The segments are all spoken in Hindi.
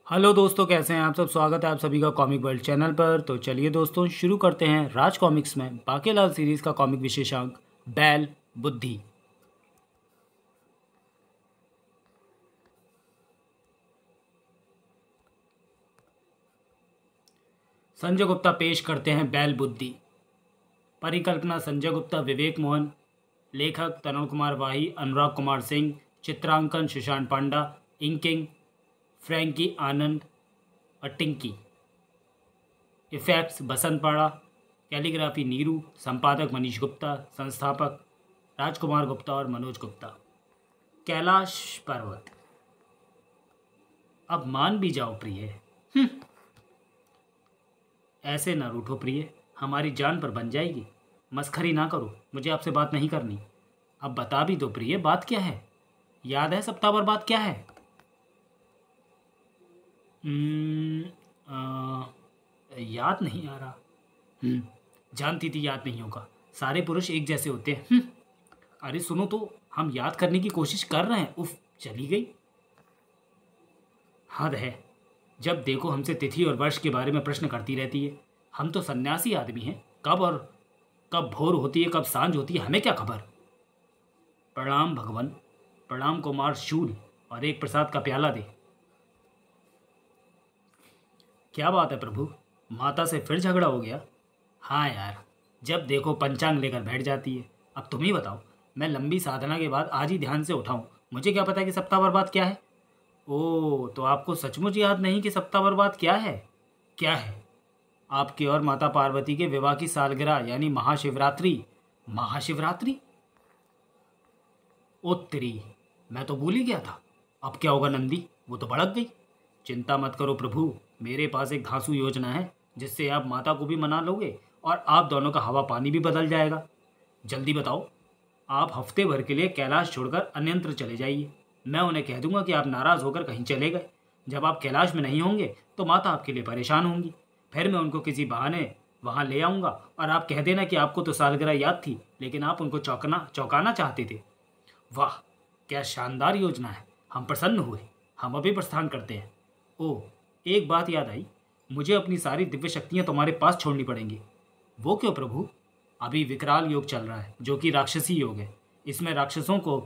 हेलो दोस्तों, कैसे हैं आप सब। स्वागत है आप सभी का कॉमिक वर्ल्ड चैनल पर। तो चलिए दोस्तों, शुरू करते हैं राज कॉमिक्स में बाकेलाल सीरीज का कॉमिक विशेषांक बैल बुद्धि। संजय गुप्ता पेश करते हैं बैल बुद्धि। परिकल्पना संजय गुप्ता, विवेक मोहन। लेखक तरुण कुमार वाही, अनुराग कुमार सिंह। चित्रांकन सुशांत पांडा। इंकिंग फ्रैंकी आनंद और टिंकी। इफेक्ट्स बसंत पाड़ा। कैलीग्राफी नीरू। संपादक मनीष गुप्ता। संस्थापक राजकुमार गुप्ता और मनोज गुप्ता। कैलाश पर्वत। अब मान भी जाओ प्रिय। ऐसे ना रूठो प्रिय, हमारी जान पर बन जाएगी। मस्खरी ना करो, मुझे आपसे बात नहीं करनी। अब बता भी दो प्रिय, बात क्या है। याद है सप्ताह भर बात क्या है। हम्म, याद नहीं आ रहा। जानती थी याद नहीं होगा, सारे पुरुष एक जैसे होते हैं। अरे सुनो तो, हम याद करने की कोशिश कर रहे हैं। उफ, चली गई। हद है, जब देखो हमसे तिथि और वर्ष के बारे में प्रश्न करती रहती है। हम तो सन्यासी आदमी हैं, कब भोर होती है कब सांझ होती है हमें क्या खबर। प्रणाम भगवान, प्रणाम कुमार शूल, और एक प्रसाद का प्याला दे। क्या बात है प्रभु, माता से फिर झगड़ा हो गया। हाँ यार, जब देखो पंचांग लेकर बैठ जाती है। अब तुम ही बताओ, मैं लंबी साधना के बाद आज ही ध्यान से उठाऊं, मुझे क्या पता कि सप्ताह भर बाद क्या है। ओह, तो आपको सचमुच याद नहीं कि सप्ताह भर बाद क्या है। क्या है। आपके और माता पार्वती के विवाह की सालगिरह यानी महाशिवरात्रि। महाशिवरात्रि। उत्तरी, मैं तो भूल ही गया था। अब क्या होगा नंदी, वो तो भड़क गई। चिंता मत करो प्रभु, मेरे पास एक धांसू योजना है जिससे आप माता को भी मना लोगे और आप दोनों का हवा पानी भी बदल जाएगा। जल्दी बताओ। आप हफ्ते भर के लिए कैलाश छोड़कर अन्यंत्र चले जाइए। मैं उन्हें कह दूंगा कि आप नाराज़ होकर कहीं चले गए। जब आप कैलाश में नहीं होंगे तो माता आपके लिए परेशान होंगी। फिर मैं उनको किसी बहाने वहाँ ले आऊँगा और आप कह देना कि आपको तो सालगिरह याद थी, लेकिन आप उनको चौंकाना चाहते थे। वाह, क्या शानदार योजना है। हम प्रसन्न हुए। हम अभी प्रस्थान करते हैं। ओह, एक बात याद आई, मुझे अपनी सारी दिव्य शक्तियाँ तुम्हारे पास छोड़नी पड़ेंगी। वो क्यों प्रभु। अभी विकराल योग चल रहा है जो कि राक्षसी योग है। इसमें राक्षसों को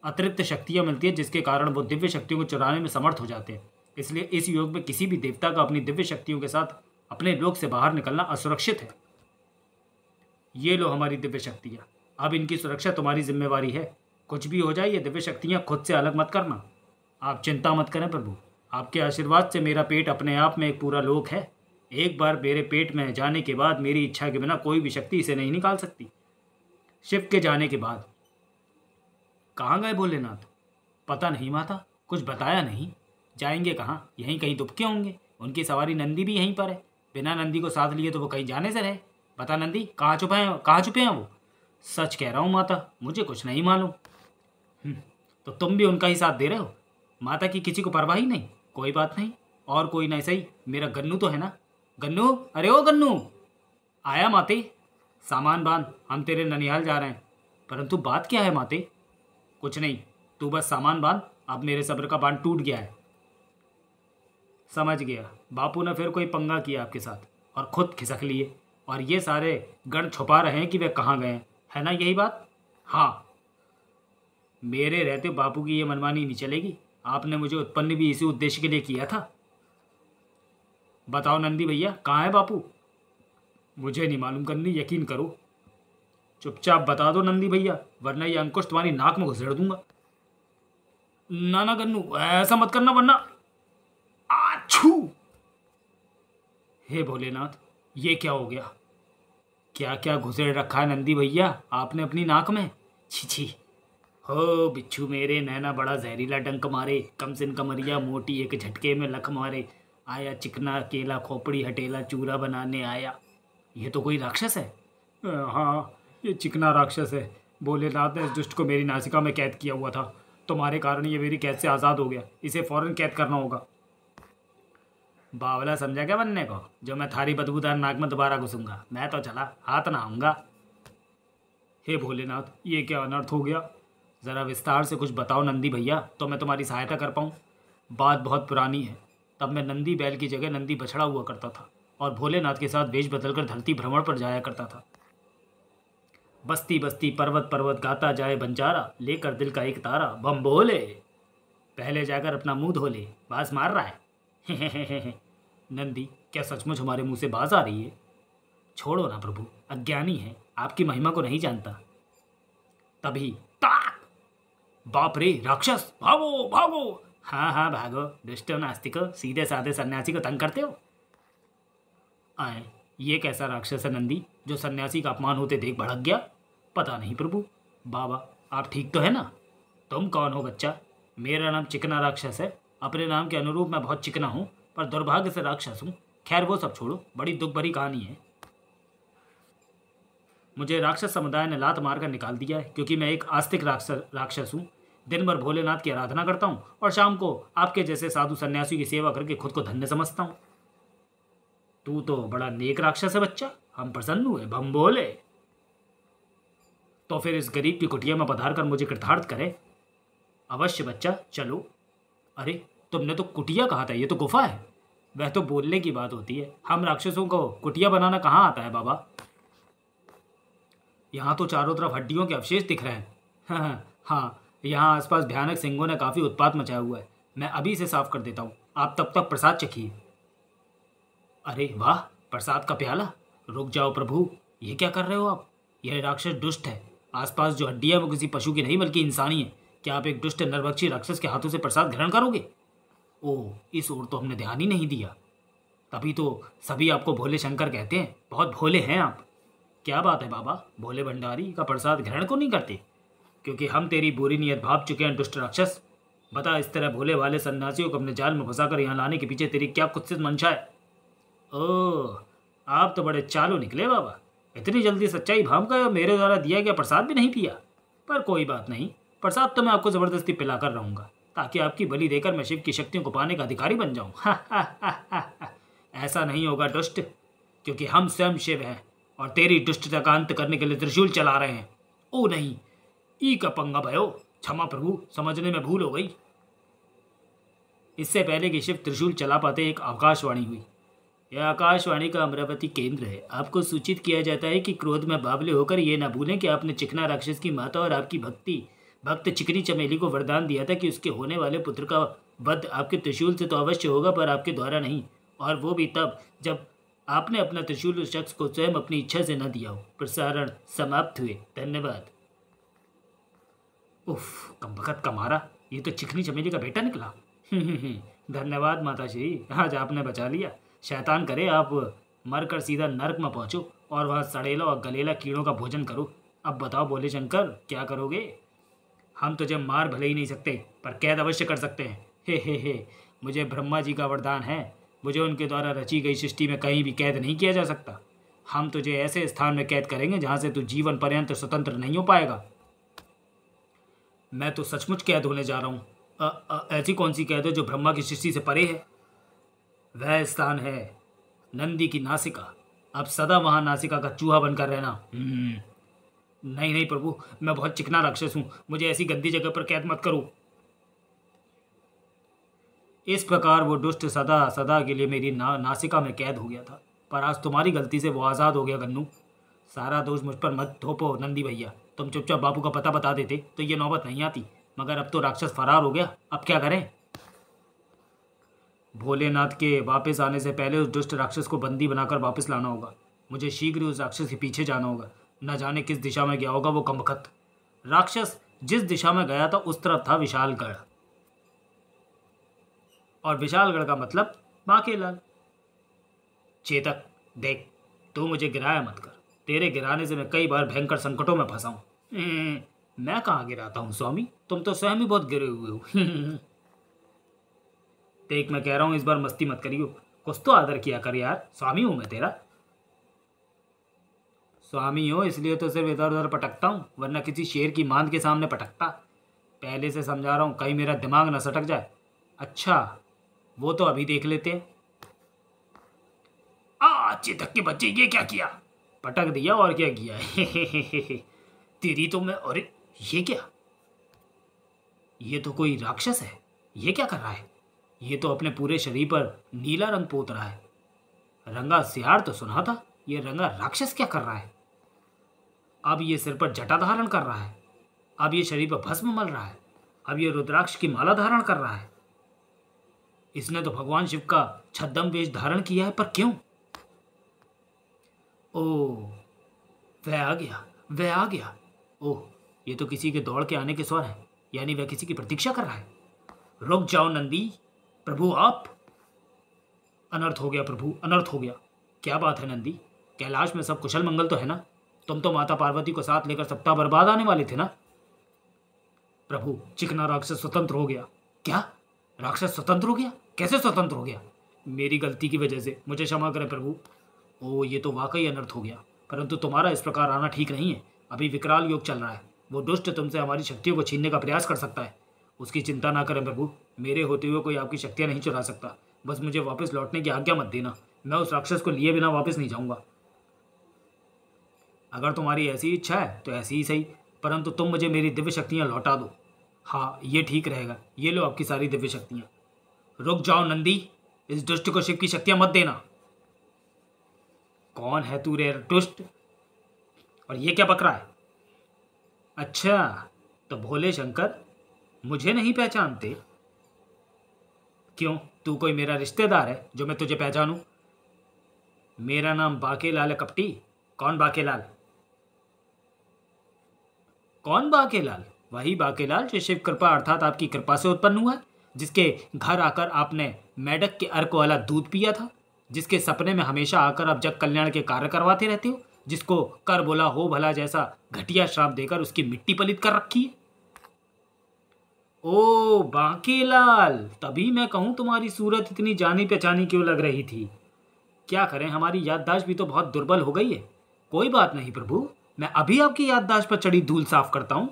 अतिरिक्त शक्तियाँ मिलती है जिसके कारण वो दिव्य शक्तियों को चुराने में समर्थ हो जाते हैं। इसलिए इस योग में किसी भी देवता का अपनी दिव्य शक्तियों के साथ अपने लोक से बाहर निकलना असुरक्षित है। ये लो हमारी दिव्य शक्तियाँ, अब इनकी सुरक्षा तुम्हारी जिम्मेवारी है। कुछ भी हो जाए ये दिव्य शक्तियाँ खुद से अलग मत करना। आप चिंता मत करें प्रभु, आपके आशीर्वाद से मेरा पेट अपने आप में एक पूरा लोक है। एक बार मेरे पेट में जाने के बाद मेरी इच्छा के बिना कोई भी शक्ति इसे नहीं निकाल सकती। शिव के जाने के बाद। कहाँ गए भोलेनाथ। पता नहीं माता, कुछ बताया नहीं। जाएंगे कहाँ, यहीं कहीं दुबके होंगे। उनकी सवारी नंदी भी यहीं पर है। बिना नंदी को साथ लिए तो वो कहीं जाने से रहे। बता नंदी, कहाँ छुपे हैं वो। सच कह रहा हूँ माता, मुझे कुछ नहीं मालूम। तो तुम भी उनका ही साथ दे रहे हो। माता की किसी को परवाह ही नहीं। कोई बात नहीं, और कोई नहीं सही, मेरा गन्नू तो है ना। गन्नू, अरे ओ गन्नू। आया माते। सामान बांध, हम तेरे ननिहाल जा रहे हैं। परंतु बात क्या है माते। कुछ नहीं, तू बस सामान बांध। अब मेरे सब्र का बांध टूट गया है। समझ गया, बापू ने फिर कोई पंगा किया आपके साथ और खुद खिसक लिए, और ये सारे गण छुपा रहे हैं कि वे कहाँ गए हैं, है ना यही बात। हाँ, मेरे रहते बापू की ये मनमानी नहीं चलेगी। आपने मुझे उत्पन्न भी इसी उद्देश्य के लिए किया था। बताओ नंदी भैया, कहाँ है बापू। मुझे नहीं मालूम करनी, यकीन करो। चुपचाप बता दो नंदी भैया, वरना ये अंकुश तुम्हारी नाक में घुसेड़ दूंगा। ना ना गन्नू, ऐसा मत करना वरना। आछू। हे भोलेनाथ, ये क्या हो गया। क्या क्या घुसेड़ रखा है नंदी भैया आपने अपनी नाक में। छी छी। हो बिच्छू मेरे, नैना बड़ा जहरीला डंक मारे, कम सिन कमरिया मोटी एक झटके में लख मारे। आया चिकना केला खोपड़ी हटेला चूरा बनाने आया। ये तो कोई राक्षस है। हाँ, ये चिकना राक्षस है। भोलेनाथ ने इस दुष्ट को मेरी नासिका में कैद किया हुआ था। तुम्हारे कारण ये मेरी कैद से आज़ाद हो गया। इसे फौरन कैद करना होगा। बावला समझा क्या बनने को, जो मैं थारी बदबूदार नाक में दोबारा घुसूंगा। मैं तो चला, हाथ ना आऊँगा। हे भोलेनाथ, ये क्या अनर्थ हो गया। ज़रा विस्तार से कुछ बताओ नंदी भैया, तो मैं तुम्हारी सहायता कर पाऊँ। बात बहुत पुरानी है। तब मैं नंदी बैल की जगह नंदी बछड़ा हुआ करता था और भोलेनाथ के साथ वेश बदलकर धरती भ्रमण पर जाया करता था। बस्ती बस्ती पर्वत पर्वत गाता जाए बंजारा, लेकर दिल का एक तारा बम बोले। पहले जाकर अपना मुंह धो ले, बाज मार रहा है। नंदी, क्या सचमुच हमारे मुंह से बाज आ रही है? छोड़ो ना प्रभु, अज्ञानी है, आपकी महिमा को नहीं जानता। तभी ताक! बाप रे, राक्षस, भागो भागो! हाँ हाँ भागो, दुष्ट नास्तिको, सीधे साधे सन्यासी को तंग करते हो। आए, ये कैसा राक्षस है नंदी जो सन्यासी का अपमान होते देख भड़क गया? पता नहीं प्रभु। बाबा, आप ठीक तो है ना? तुम कौन हो बच्चा? मेरा नाम चिकना राक्षस है। अपने नाम के अनुरूप मैं बहुत चिकना हूँ, पर दुर्भाग्य से राक्षस हूँ। खैर वो सब छोड़ो, बड़ी दुख भरी कहानी है। मुझे राक्षस समुदाय ने लात मारकर निकाल दिया है, क्योंकि मैं एक आस्तिक राक्षस हूँ। दिन भर भोलेनाथ की आराधना करता हूँ और शाम को आपके जैसे साधु सन्यासियों की सेवा करके खुद को धन्य समझता हूँ। तू तो बड़ा नेक राक्षस है बच्चा, हम प्रसन्न हुए, बम बोले। तो फिर इस गरीब की कुटिया में पधार कर मुझे कृतार्थ करे। अवश्य बच्चा, चलो। अरे, तुमने तो कुटिया कहा था, ये तो गुफा है। वह तो बोलने की बात होती है, हम राक्षसों को कुटिया बनाना कहाँ आता है बाबा? यहाँ तो चारों तरफ हड्डियों के अवशेष दिख रहे हैं। हाँ, यहाँ आसपास भयानक सिंहों ने काफ़ी उत्पात मचाया हुआ है। मैं अभी इसे साफ कर देता हूँ, आप तब तक प्रसाद चखिए। अरे वाह, प्रसाद का प्याला! रुक जाओ प्रभु, ये क्या कर रहे हो आप? यह राक्षस दुष्ट है। आसपास जो हड्डियाँ वो किसी पशु की नहीं बल्कि इंसानी है। क्या आप एक दुष्ट नरभक्षी राक्षस के हाथों से प्रसाद ग्रहण करोगे? ओह, इस ओर तो हमने ध्यान ही नहीं दिया। तभी तो सभी आपको भोले शंकर कहते हैं, बहुत भोले हैं आप। क्या बात है बाबा, भोले भंडारी का प्रसाद ग्रहण को नहीं करते? क्योंकि हम तेरी बुरी नीयत भाप चुके हैं दुष्ट राक्षस। बता, इस तरह भोले वाले सन्यासियों को अपने जाल में फंसाकर यहाँ लाने के पीछे तेरी क्या कुत्सित मंशा है? ओह, आप तो बड़े चालू निकले बाबा। इतनी जल्दी सच्चाई भाप गए और मेरे द्वारा दिया गया प्रसाद भी नहीं पिया। पर कोई बात नहीं, प्रसाद तो मैं आपको ज़बरदस्ती पिलाकर रहूँगा, ताकि आपकी बलि देकर मैं शिव की शक्तियों को पाने का अधिकारी बन जाऊँ। ऐसा नहीं होगा दुष्ट, क्योंकि हम स्वयं शिव हैं और तेरी दुष्टता का अंत करने के लिए त्रिशूल चला रहे हैं। ओ नहीं, ई का पंगा भयो, क्षमा प्रभु, समझने में भूल हो गई। इससे पहले कि शिव त्रिशूल चला पाते, एक आकाशवाणी हुई। यह आकाशवाणी का अमरावती केंद्र है। आपको सूचित किया जाता है कि क्रोध में बावले होकर ये न भूलें कि आपने चिकना राक्षस की माता और आपकी भक्त चिकनी चमेली को वरदान दिया था कि उसके होने वाले पुत्र का वध आपके त्रिशूल से तो अवश्य होगा, पर आपके द्वारा नहीं, और वो भी तब जब आपने अपना त्रिशूल उस शख्स को स्वयं अपनी इच्छा से न दिया हो। प्रसारण समाप्त हुए, धन्यवाद। उफ, कमबख्त का मारा, ये तो चिकनी चमेली का बेटा निकला। धन्यवाद माताश्री, आज आपने बचा लिया। शैतान करे आप मरकर सीधा नरक में पहुंचो और वहाँ सड़ेला और गलेला कीड़ों का भोजन करो। अब बताओ भोले शंकर, क्या करोगे? हम तुझे मार भले ही नहीं सकते, पर कैद अवश्य कर सकते हैं। हे, मुझे ब्रह्मा जी का वरदान है, मुझे उनके द्वारा रची गई सृष्टि में कहीं भी कैद नहीं किया जा सकता। हम तुझे ऐसे स्थान में कैद करेंगे जहाँ से तू जीवन पर्यंत स्वतंत्र नहीं हो पाएगा। मैं तो सचमुच कैद होने जा रहा हूँ। ऐसी कौन सी कैद है जो ब्रह्मा की सृष्टि से परे है? वह स्थान है नंदी की नासिका। अब सदा वहाँ नासिका का चूहा बनकर रहना। नहीं प्रभु, मैं बहुत चिकना राक्षस हूँ, मुझे ऐसी गंदी जगह पर कैद मत करो। इस प्रकार वो दुष्ट सदा सदा के लिए मेरी नासिका में कैद हो गया था, पर आज तुम्हारी गलती से वो आज़ाद हो गया। गन्नू, सारा दोष मुझ पर मत थोपो नंदी भैया। तुम चुपचाप बापू का पता बता देते तो ये नौबत नहीं आती, मगर अब तो राक्षस फरार हो गया, अब क्या करें? भोलेनाथ के वापस आने से पहले उस दुष्ट राक्षस को बंदी बनाकर वापस लाना होगा। मुझे शीघ्र उस राक्षस के पीछे जाना होगा। न जाने किस दिशा में गया होगा वो कमबख्त। राक्षस जिस दिशा में गया था उस तरफ था विशालगढ़, और विशालगढ़ का मतलब बांकेलाल। चेतक देख, तू मुझे गिराया मत कर। तेरे गिराने से मैं कई बार भयंकर संकटों में फंसा हूँ। मैं कहाँ गिराता हूँ स्वामी, तुम तो स्वयं ही बहुत गिरे हुए हो। देख, मैं कह रहा हूँ इस बार मस्ती मत करियो, कुछ तो आदर किया कर यार। स्वामी हूँ मैं तेरा। स्वामी हो इसलिए तो सिर्फ इधर उधर पटकता हूँ, वरना किसी शेर की मांद के सामने पटकता। पहले से समझा रहा हूँ, कहीं मेरा दिमाग न सटक जाए। अच्छा, वो तो अभी देख लेते हैं। चेतक के बच्चे, ये क्या किया? पटक दिया, और क्या किया? तेरी तो मैं। अरे ये क्या? ये तो कोई राक्षस है, ये क्या कर रहा है? ये तो अपने पूरे शरीर पर नीला रंग पोत रहा है। रंगा सियार तो सुना था, ये रंगा राक्षस क्या कर रहा है? अब ये सिर पर जटा धारण कर रहा है, अब ये शरीर पर भस्म मल रहा है, अब ये रुद्राक्ष की माला धारण कर रहा है। इसने तो भगवान शिव का छद्म वेश धारण किया है, पर क्यों? ओह, वह आ गया, वह आ गया। ओह, ये तो किसी के दौड़ के आने के स्वर है, यानी वह किसी की प्रतीक्षा कर रहा है। रुक जाओ नंदी, प्रभु आप। अनर्थ हो गया प्रभु, अनर्थ हो गया। क्या बात है नंदी, कैलाश में सब कुशल मंगल तो है ना? तुम तो माता पार्वती को साथ लेकर सप्ताह बर्बाद आने वाले थे ना? प्रभु, चिकना राक्षस स्वतंत्र हो गया। क्या? राक्षस स्वतंत्र हो गया? कैसे स्वतंत्र हो गया? मेरी गलती की वजह से, मुझे क्षमा करें प्रभु। ओ, ये तो वाकई अनर्थ हो गया, परंतु तुम्हारा इस प्रकार आना ठीक नहीं है। अभी विकराल योग चल रहा है, वो दुष्ट तुमसे हमारी शक्तियों को छीनने का प्रयास कर सकता है। उसकी चिंता ना करें प्रभु, मेरे होते हुए कोई आपकी शक्तियाँ नहीं चुरा सकता। बस मुझे वापस लौटने की आज्ञा मत देना, मैं उस राक्षस को लिए बिना वापस नहीं जाऊंगा। अगर तुम्हारी ऐसी इच्छा है तो ऐसी ही सही, परंतु तुम मुझे मेरी दिव्य शक्तियाँ लौटा दो। हाँ, ये ठीक रहेगा। ये लो आपकी सारी दिव्य शक्तियाँ। रुक जाओ नंदी, इस दुष्ट को शिव की शक्तियाँ मत देना। कौन है तू रे दुष्ट, और ये क्या बक रहा है? अच्छा, तो भोले शंकर मुझे नहीं पहचानते? क्यों, तू कोई मेरा रिश्तेदार है जो मैं तुझे पहचानूं? मेरा नाम बाकेलाल है कपटी। कौन बाकेलाल? कौन बाकेलाल? वही बाकेलाल जो शिव कृपा अर्थात आपकी कृपा से उत्पन्न हुआ है, जिसके घर आकर आपने मेढक के अर्क वाला दूध पिया था, जिसके सपने में हमेशा आकर आप जग कल्याण के कार्य करवाते रहते हो, जिसको कर बोला हो भला जैसा घटिया श्राप देकर उसकी मिट्टी पलित कर रखी है। ओ बांकेलाल, तभी मैं कहूं तुम्हारी सूरत इतनी जानी पहचानी क्यों लग रही थी। क्या करें, हमारी याददाश्त भी तो बहुत दुर्बल हो गई है। कोई बात नहीं प्रभु, मैं अभी आपकी याददाश्त पर चढ़ी धूल साफ करता हूं।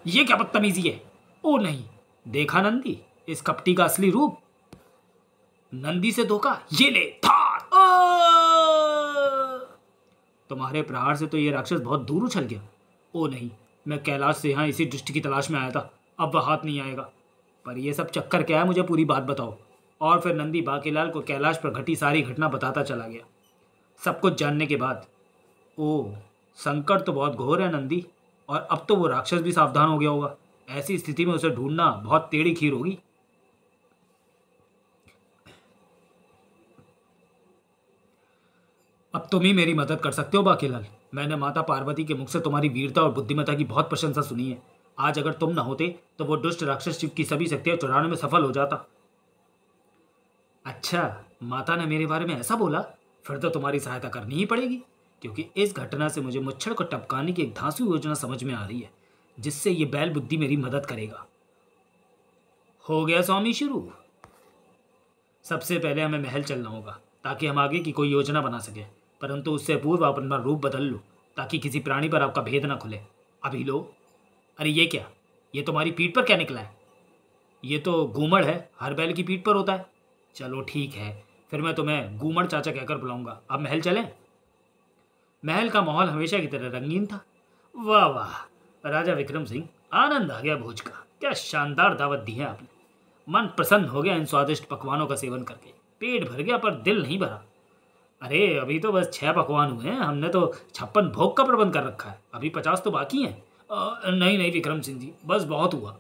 ये क्या बदतमीजी है? ओ नहीं, देखा नंदी इस कपटी का असली रूप? नंदी से धोखा, ये ले थार। तुम्हारे प्रहार से तो ये राक्षस बहुत दूर उछल गया। ओ नहीं, मैं कैलाश से यहाँ इसी दृष्टि की तलाश में आया था, अब वह हाथ नहीं आएगा। पर यह सब चक्कर क्या है, मुझे पूरी बात बताओ। और फिर नंदी बाकेलाल को कैलाश पर घटी सारी घटना बताता चला गया। सब कुछ जानने के बाद, ओ संकट तो बहुत घोर है नंदी, और अब तो वो राक्षस भी सावधान हो गया होगा। ऐसी स्थिति में उसे ढूंढना बहुत टेढ़ी खीर होगी। अब तुम ही मेरी मदद कर सकते हो बाकेलाल। मैंने माता पार्वती के मुख से तुम्हारी वीरता और बुद्धिमत्ता की बहुत प्रशंसा सुनी है। आज अगर तुम न होते तो वो दुष्ट राक्षस शिव की सभी शक्तियां चुराने में सफल हो जाता। अच्छा, माता ने मेरे बारे में ऐसा बोला? फिर तो तुम्हारी सहायता करनी ही पड़ेगी, क्योंकि इस घटना से मुझे मुच्छड़ को टपकाने की एक धांसू योजना समझ में आ रही है, जिससे ये बैल बुद्धि मेरी मदद करेगा। हो गया स्वामी शुरू। सबसे पहले हमें महल चलना होगा ताकि हम आगे की कोई योजना बना सकें, परंतु उससे पूर्व आप अपना रूप बदल लो ताकि किसी प्राणी पर आपका भेद ना खुले। अभी लो। अरे ये क्या, ये तुम्हारी पीठ पर क्या निकला है? ये तो गूमड़ है, हर बैल की पीठ पर होता है। चलो ठीक है, फिर मैं तुम्हें गूमड़ चाचा कहकर बुलाऊंगा। अब महल चलें? महल का माहौल हमेशा की तरह रंगीन था। वाह वाह, राजा विक्रम सिंह, आनंद आ गया भोज का। क्या शानदार दावत दी है आपने। मन प्रसन्न हो गया इन स्वादिष्ट पकवानों का सेवन करके। पेट भर गया पर दिल नहीं भरा। अरे अभी तो बस 6 पकवान हुए हैं, हमने तो 56 भोग का प्रबंध कर रखा है। अभी 50 तो बाकी हैं। नहीं नहीं विक्रम सिंह जी, बस बहुत हुआ।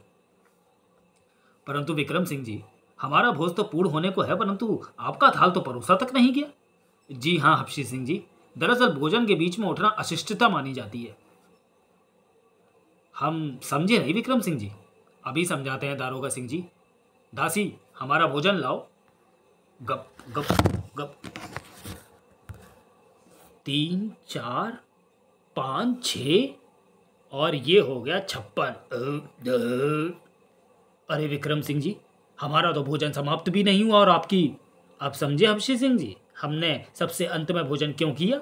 परंतु विक्रम सिंह जी, हमारा भोज तो पूर्ण होने को है, परंतु आपका थाल तो परोसा तक नहीं गया। जी हाँ हपशी सिंह जी, दरअसल भोजन के बीच में उठना अशिष्टता मानी जाती है। हम समझे नहीं विक्रम सिंह जी। अभी समझाते हैं दारोगा सिंह जी। दासी, हमारा भोजन लाओ। गप गप गप। 3 4 5 6 और ये हो गया 56। अरे विक्रम सिंह जी, हमारा तो भोजन समाप्त भी नहीं हुआ और आपकी। आप समझे हपशी सिंह जी, हमने सबसे अंत में भोजन क्यों किया?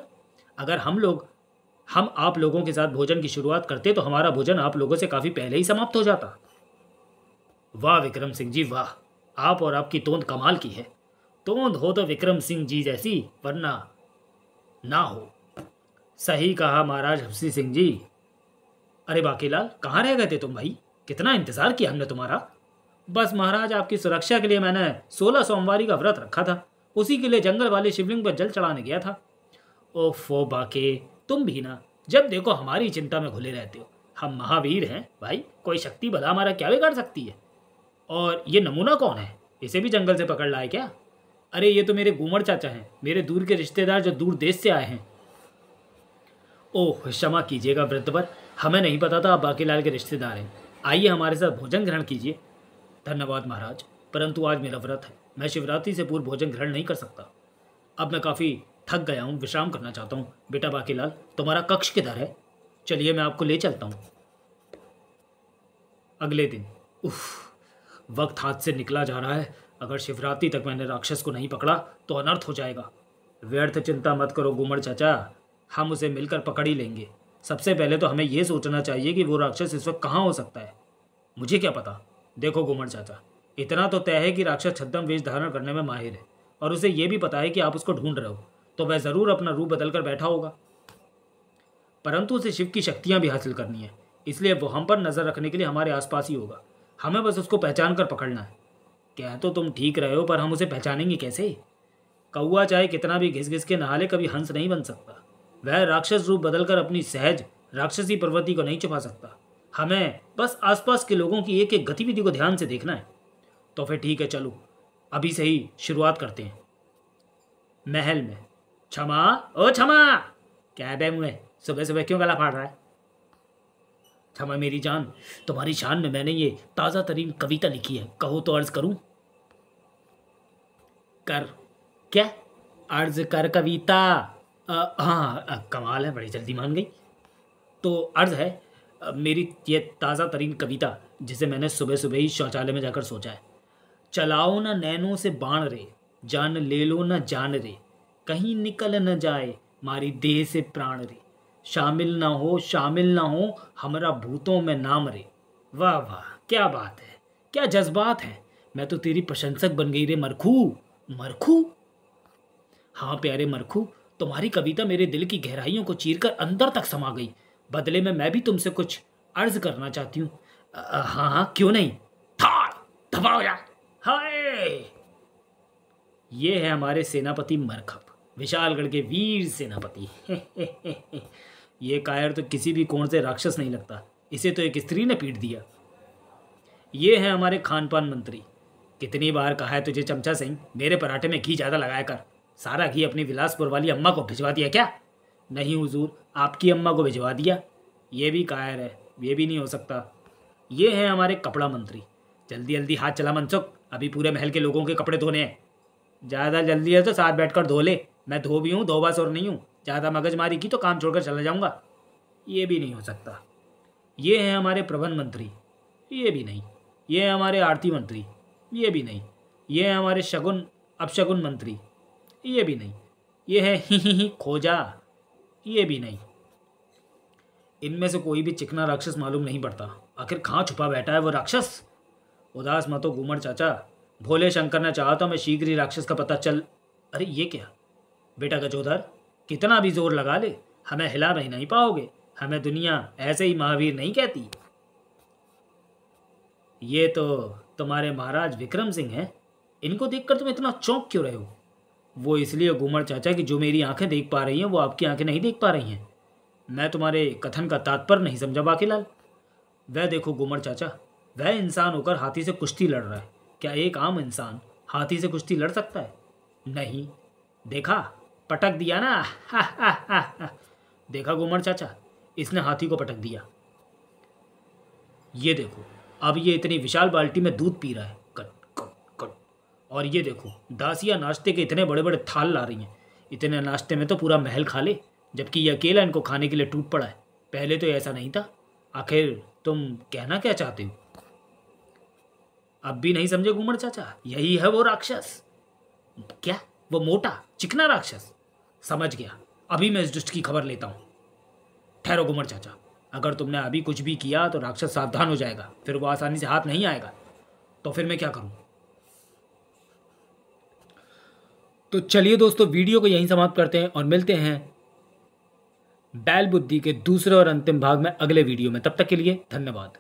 अगर हम आप लोगों के साथ भोजन की शुरुआत करते तो हमारा भोजन आप लोगों से काफ़ी पहले ही समाप्त हो जाता। वाह विक्रम सिंह जी वाह, आप और आपकी तोंद कमाल की है। तोंद हो तो विक्रम सिंह जी जैसी, वरना ना हो। सही कहा महाराज हपसी सिंह जी। अरे बाकीलाल, कहाँ रह गए थे तुम भाई? कितना इंतज़ार किया हमने तुम्हारा। बस महाराज आपकी सुरक्षा के लिए मैंने 16 सोमवारी का व्रत रखा था, उसी के लिए जंगल वाले शिवलिंग पर जल चढ़ाने गया था। ओफो बाके, तुम भी ना जब देखो हमारी चिंता में घुले रहते हो। हम महावीर हैं भाई, कोई शक्ति भला हमारा क्या बिगाड़ सकती है। और ये नमूना कौन है, इसे भी जंगल से पकड़ लाए क्या? अरे ये तो मेरे घूमर चाचा हैं, मेरे दूर के रिश्तेदार जो दूर देश से आए हैं। ओह क्षमा कीजिएगा वृद्धवर, हमें नहीं पता था आप बाकीलाल के रिश्तेदार हैं। आइए हमारे साथ भोजन ग्रहण कीजिए। धन्यवाद महाराज, परंतु आज मेरा व्रत है, मैं शिवरात्रि से पूर्व भोजन ग्रहण नहीं कर सकता। अब मैं काफ़ी थक गया हूँ, विश्राम करना चाहता हूँ। बेटा बाकीलाल, तुम्हारा कक्ष किधर है? चलिए मैं आपको ले चलता हूँ। अगले दिन। उफ, वक्त हाथ से निकला जा रहा है। अगर शिवरात्रि तक मैंने राक्षस को नहीं पकड़ा तो अनर्थ हो जाएगा। व्यर्थ चिंता मत करो घूमर चाचा, हम उसे मिलकर पकड़ ही लेंगे। सबसे पहले तो हमें यह सोचना चाहिए कि वो राक्षस इस वक्त कहाँ हो सकता है। मुझे क्या पता। देखो घूमर चाचा, इतना तो तय है कि राक्षस छद्म वेश धारण करने में माहिर है, और उसे यह भी पता है कि आप उसको ढूंढ रहे हो, तो वह ज़रूर अपना रूप बदल कर बैठा होगा। परंतु उसे शिव की शक्तियाँ भी हासिल करनी है, इसलिए वो हम पर नज़र रखने के लिए हमारे आसपास ही होगा। हमें बस उसको पहचान कर पकड़ना है। क्या तो तुम ठीक रहे हो, पर हम उसे पहचानेंगे कैसे? कौआ चाहे कितना भी घिस घिस के नहा ले, कभी हंस नहीं बन सकता। वह राक्षस रूप बदलकर अपनी सहज राक्षसी प्रवृत्ति को नहीं छुपा सकता। हमें बस आसपास के लोगों की एक एक गतिविधि को ध्यान से देखना है। तो फिर ठीक है, चलो अभी से ही शुरुआत करते हैं। महल में। क्षमा, ओ क्षमा, क्या है मुझे सुबह सुबह क्यों गला फाड़ रहा है? क्षमा मेरी जान, तुम्हारी शान में मैंने ये ताज़ा तरीन कविता लिखी है, कहो तो अर्ज करूं? कर। क्या? अर्ज कर कविता। हाँ कमाल है, बड़ी जल्दी मान गई। तो अर्ज है मेरी ये ताज़ा तरीन कविता, जिसे मैंने सुबह सुबह ही शौचालय में जाकर सोचा है। चलाओ ना नैनों से बाण रे, जान ले लो ना जान रे, कहीं निकल न जाए मारी देह से प्राण रे, शामिल ना हो हमरा भूतों में नाम रे। वाह वाह, क्या बात है, क्या जज्बात है। मैं तो तेरी प्रशंसक बन गई रे मरखू। मरखू? हाँ प्यारे मरखू, तुम्हारी कविता मेरे दिल की गहराइयों को चीरकर अंदर तक समा गई। बदले में मैं भी तुमसे कुछ अर्ज करना चाहती हूँ। हाँ हाँ क्यों नहीं। थाड़ दबाओ यार। हाय, ये है हमारे सेनापति मरखप, विशालगढ़ के वीर सेनापति। ये कायर तो किसी भी कोण से राक्षस नहीं लगता, इसे तो एक स्त्री ने पीट दिया। ये है हमारे खान पान मंत्री। कितनी बार कहा है तुझे चमचा सिंह, मेरे पराठे में घी ज़्यादा लगाया कर। सारा घी अपनी विलासपुर वाली अम्मा को भिजवा दिया क्या? नहीं हुजूर, आपकी अम्मा को भिजवा दिया। ये भी कायर है, ये भी नहीं हो सकता। ये है हमारे कपड़ा मंत्री। जल्दी जल्दी हाथ चला मनसुख, अभी पूरे महल के लोगों के कपड़े धोने हैं। ज़्यादा जल्दी है तो साथ बैठकर धो ले, मैं धो भी हूँ, धोबासोर नहीं हूँ। ज़्यादा मगजमारी की तो काम छोड़कर चला जाऊँगा। ये भी नहीं हो सकता। ये हैं हमारे प्रबंध मंत्री। ये भी नहीं। ये है हमारे आरती मंत्री। ये भी नहीं। ये है हमारे शगुन अपशगुन मंत्री। ये भी नहीं। ये है ही खोजा। ये भी नहीं। इनमें से कोई भी चिकना राक्षस मालूम नहीं पड़ता। आखिर कहाँ छुपा बैठा है वो राक्षस? उदास मतो घूमर चाचा, भोले शंकर ने चाहा तो मैं शीघ्र ही राक्षस का पता चल। अरे ये क्या बेटा गजोधर, कितना भी जोर लगा ले हमें हिला नहीं पाओगे। हमें दुनिया ऐसे ही महावीर नहीं कहती। ये तो तुम्हारे महाराज विक्रम सिंह हैं। इनको देखकर तुम इतना चौंक क्यों रहे हो? वो इसलिए घूमर चाचा कि जो मेरी आंखें देख पा रही हैं वो आपकी आंखें नहीं देख पा रही हैं। मैं तुम्हारे कथन का तात्पर्य नहीं समझा बाकीलाल। वह देखो घूमर चाचा, वह इंसान होकर हाथी से कुश्ती लड़ रहा है। क्या एक आम इंसान हाथी से कुश्ती लड़ सकता है? नहीं। देखा, पटक दिया ना। हा हा हा हा। देखा घूमर चाचा, इसने हाथी को पटक दिया। ये देखो, अब ये इतनी विशाल बाल्टी में दूध पी रहा है। Cut cut cut. और ये देखो, दासियां नाश्ते के इतने बड़े बड़े थाल ला रही हैं। इतने नाश्ते में तो पूरा महल खा ले, जबकि ये अकेला इनको खाने के लिए टूट पड़ा है। पहले तो ऐसा नहीं था। आखिर तुम कहना क्या चाहते हो? अब भी नहीं समझे घूमर चाचा? यही है वो राक्षस। क्या? वो मोटा चिकना राक्षस? समझ गया, अभी मैं इस दुष्ट की खबर लेता हूँ। ठहरो घूमर चाचा, अगर तुमने अभी कुछ भी किया तो राक्षस सावधान हो जाएगा, फिर वो आसानी से हाथ नहीं आएगा। तो फिर मैं क्या करूं? तो चलिए दोस्तों, वीडियो को यहीं समाप्त करते हैं और मिलते हैं बैल बुद्धि के दूसरे और अंतिम भाग में अगले वीडियो में। तब तक के लिए धन्यवाद।